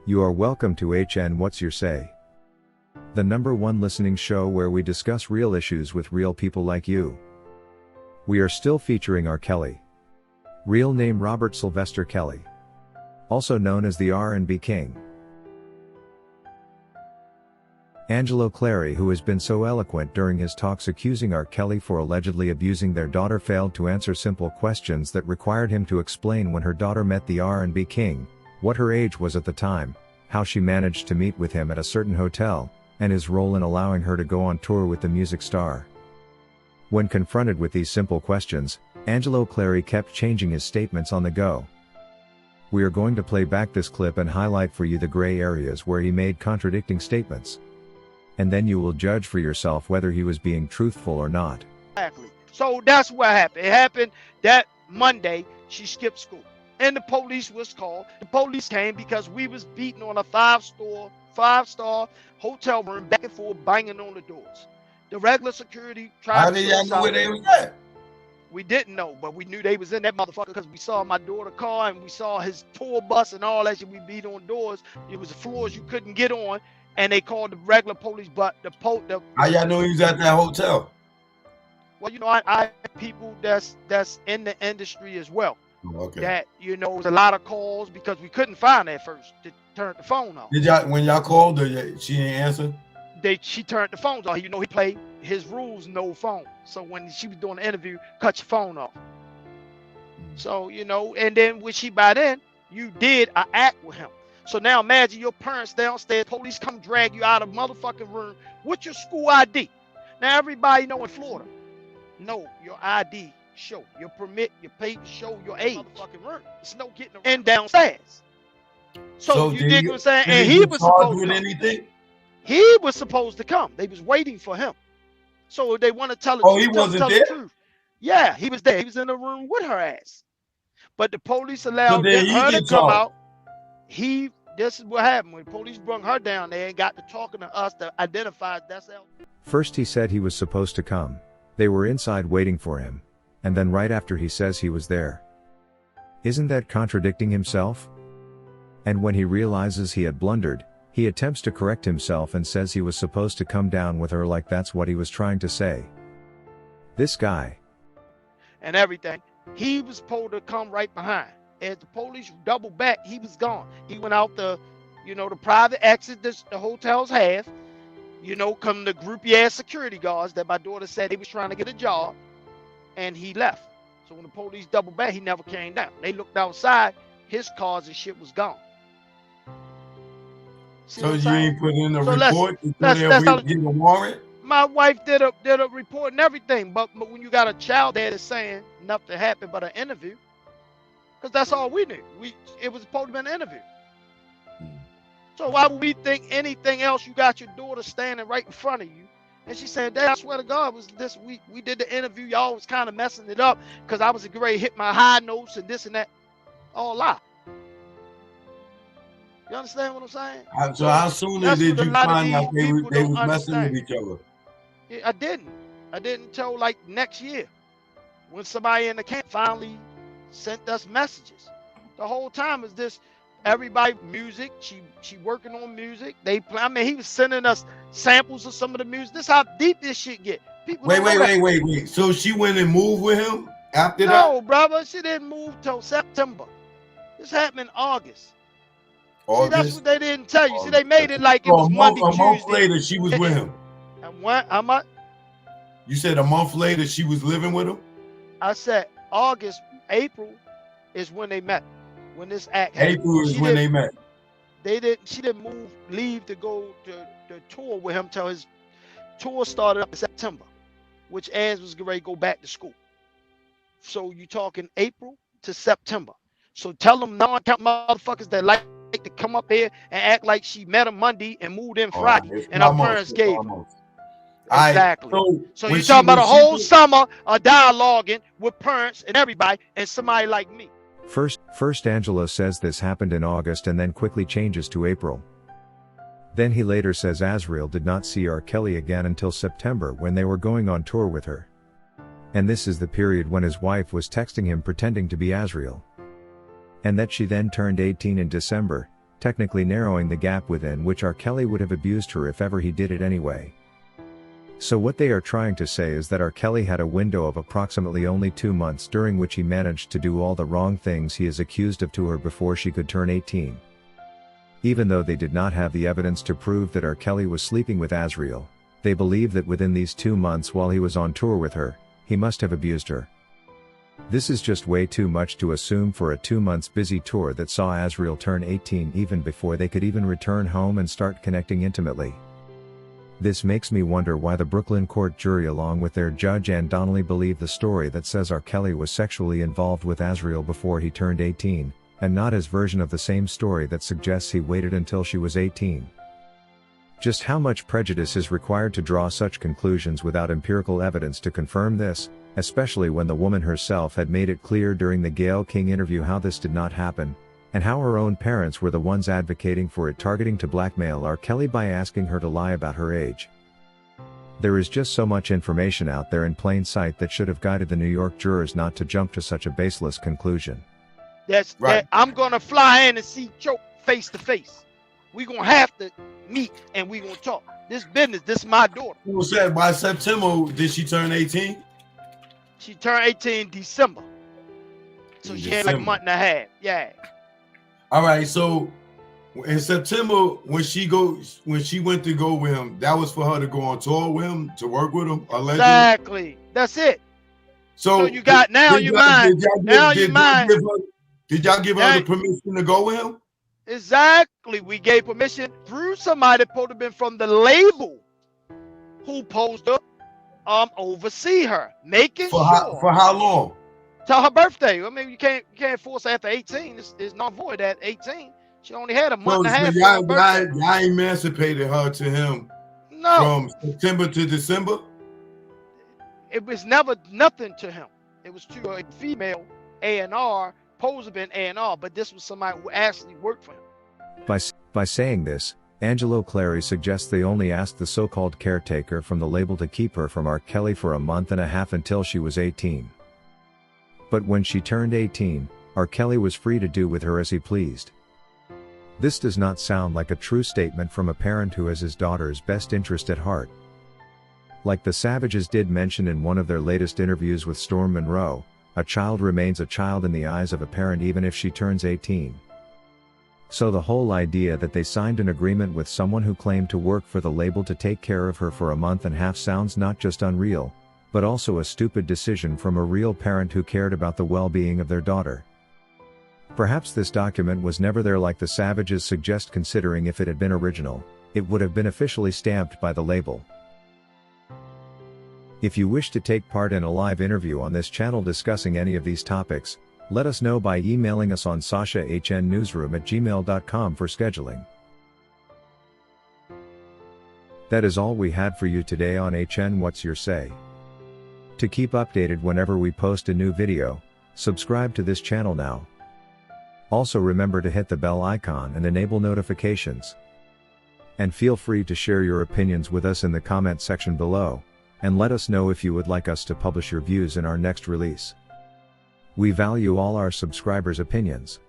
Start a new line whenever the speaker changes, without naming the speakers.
You are welcome to HN What's Your Say? The #1 listening show where we discuss real issues with real people like you. We are still featuring R. Kelly. Real name Robert Sylvester Kelly. Also known as the R&B King. Angelo Clary, who has been so eloquent during his talks accusing R. Kelly for allegedly abusing their daughter, failed to answer simple questions that required him to explain when her daughter met the R&B King, what her age was at the time, how she managed to meet with him at a certain hotel, and his role in allowing her to go on tour with the music star. When confronted with these simple questions, Angelo Clary kept changing his statements on the go. We are going to play back this clip and highlight for you the gray areas where he made contradicting statements. And then you will judge for yourself whether he was being truthful or not.
Exactly. So that's what happened. It happened that Monday, she skipped school. And the police was called. The police came because we was beating on a five-star hotel room, back and forth, banging on the doors. The regular security tried
How
to
did
put
y'all
us
know
out.
where they was at?
We didn't know, but we knew they was in that motherfucker because we saw my daughter's car and we saw his tour bus and all that shit. We beat on doors. It was floors you couldn't get on, and they called the regular police. But
How y'all know he was at that hotel?
well, you know, I have people that's in the industry as well.
Okay.
That, you know, it was a lot of calls because we couldn't find her at first to turn the phone off.
Did y'all, when y'all called her, she didn't answer?
She turned the phones off. You know, he played his rules, no phone. So when she was doing the interview, cut your phone off. So, you know, and then when by then, you did an act with him. So now imagine your parents downstairs, police come drag you out of motherfucking room with your school ID. Now everybody know in Florida, no, your ID show, your permit, your paper show your age. Motherfucking room. It's no getting around. And downstairs. So you dig what I'm saying? And he was supposed to come.
Anything?
He was supposed to come. They was waiting for him. So they want to tell the truth.
He wasn't there?
The truth. Yeah, he was there. He was in the room with her ass. But the police allowed her to come out. This is what happened when the police brought her down there and got to talking to us to identify that's how.
First he said he was supposed to come. They were inside waiting for him. And then right after he says he was there. Isn't that contradicting himself? And when he realizes he had blundered, he attempts to correct himself and says he was supposed to come down with her, like that's what he was trying to say. This guy. And
everything. He was supposed to come right behind. As the police doubled back, he was gone. He went out the private exit the hotels have. You know, come the groupie ass security guards that my daughter said he was trying to get a job. And he left. So when the police doubled back, he never came down. They looked outside, his cars and shit was gone.
So you ain't put in a report to get a warrant?
My wife did a report and everything, but when you got a child there that's saying nothing happened but an interview, because that's all we knew. It was supposed to be an interview. So why would we think anything else? You got your daughter standing right in front of you. And she said, Dad, I swear to God, was this week we did the interview. Y'all was kind of messing it up because I was getting ready to hit my high notes and this and that. All lie. You understand what I'm saying?
So how soon did you find out they was messing with each other?
I didn't until like next year when somebody in the camp finally sent us messages. The whole time is this. Everybody music. She working on music. They play. I mean, he was sending us samples of some of the music. This is how deep this shit get. People
wait. So she went and moved with him after that?
No, brother. She didn't move till September. This happened in August. See, that's what they didn't tell you. See, they made it like it was Monday, Tuesday.
A month later, she was with him.
And what? How much?
You said a month later she was living with him?
I said April is when they met. When this act happened.
April is when they met.
She didn't leave to go to the tour with him till his tour started up in September, which Az was ready to go back to school. So you talking April to September. So tell them non-count motherfuckers that like to come up here and act like she met him Monday and moved in Friday, and our parents gave her. Exactly. So you're talking about a whole summer of dialoguing with parents and everybody and somebody like me.
First Angelo says this happened in August and then quickly changes to April. Then he later says Azriel did not see R. Kelly again until September when they were going on tour with her. And this is the period when his wife was texting him pretending to be Azriel. And that she then turned 18 in December, technically narrowing the gap within which R. Kelly would have abused her if ever he did it anyway. So what they are trying to say is that R. Kelly had a window of approximately only 2 months during which he managed to do all the wrong things he is accused of to her before she could turn 18. Even though they did not have the evidence to prove that R. Kelly was sleeping with Azriel, they believe that within these 2 months while he was on tour with her, he must have abused her. This is just way too much to assume for a 2 months busy tour that saw Azriel turn 18 even before they could even return home and start connecting intimately. This makes me wonder why the Brooklyn court jury along with their judge Ann Donnelly believed the story that says R. Kelly was sexually involved with Azriel before he turned 18, and not his version of the same story that suggests he waited until she was 18. Just how much prejudice is required to draw such conclusions without empirical evidence to confirm this, especially when the woman herself had made it clear during the Gayle King interview how this did not happen, and how her own parents were the ones advocating for it, targeting to blackmail R. Kelly by asking her to lie about her age. There is just so much information out there in plain sight that should have guided the New York jurors not to jump to such a baseless conclusion.
That's right. I'm gonna fly in and see Choke face to face. We're gonna have to meet and we're gonna talk. This business, this is my daughter.
You said by September, did she turn 18?
She turned 18 in December. So she had like a month and a half. Yeah.
All right, so in September, when she went to go with him, that was for her to go on tour with him, to work with him, allegedly?
Exactly. That's it.
So
you got, now you mind. Now you mind.
Did y'all give her the permission to go with him?
Exactly. We gave permission through somebody that supposed to have been from the label who supposed to oversee her, making sure.
For how long?
Till her birthday. I mean, you can't force her after 18. It's not void at 18. She only had a month and a half.
Y'all emancipated her to him.
No.
From September to December.
It was never nothing to him. It was to a female A&R, supposed to be an A&R, but this was somebody who actually worked for him.
By saying this, Angelo Clary suggests they only asked the so-called caretaker from the label to keep her from R. Kelly for a month and a half until she was 18. But when she turned 18, R. Kelly was free to do with her as he pleased. This does not sound like a true statement from a parent who has his daughter's best interest at heart. Like the Savages did mention in one of their latest interviews with Storm Monroe, a child remains a child in the eyes of a parent even if she turns 18. So the whole idea that they signed an agreement with someone who claimed to work for the label to take care of her for a month and a half sounds not just unreal, but also a stupid decision from a real parent who cared about the well-being of their daughter. Perhaps this document was never there like the Savages suggest, considering if it had been original, it would have been officially stamped by the label. If you wish to take part in a live interview on this channel discussing any of these topics, let us know by emailing us on sashahnnewsroom@gmail.com for scheduling. That is all we had for you today on HN What's Your Say? To keep updated whenever we post a new video, subscribe to this channel now. Also remember to hit the bell icon and enable notifications. And feel free to share your opinions with us in the comment section below, and let us know if you would like us to publish your views in our next release. We value all our subscribers' opinions.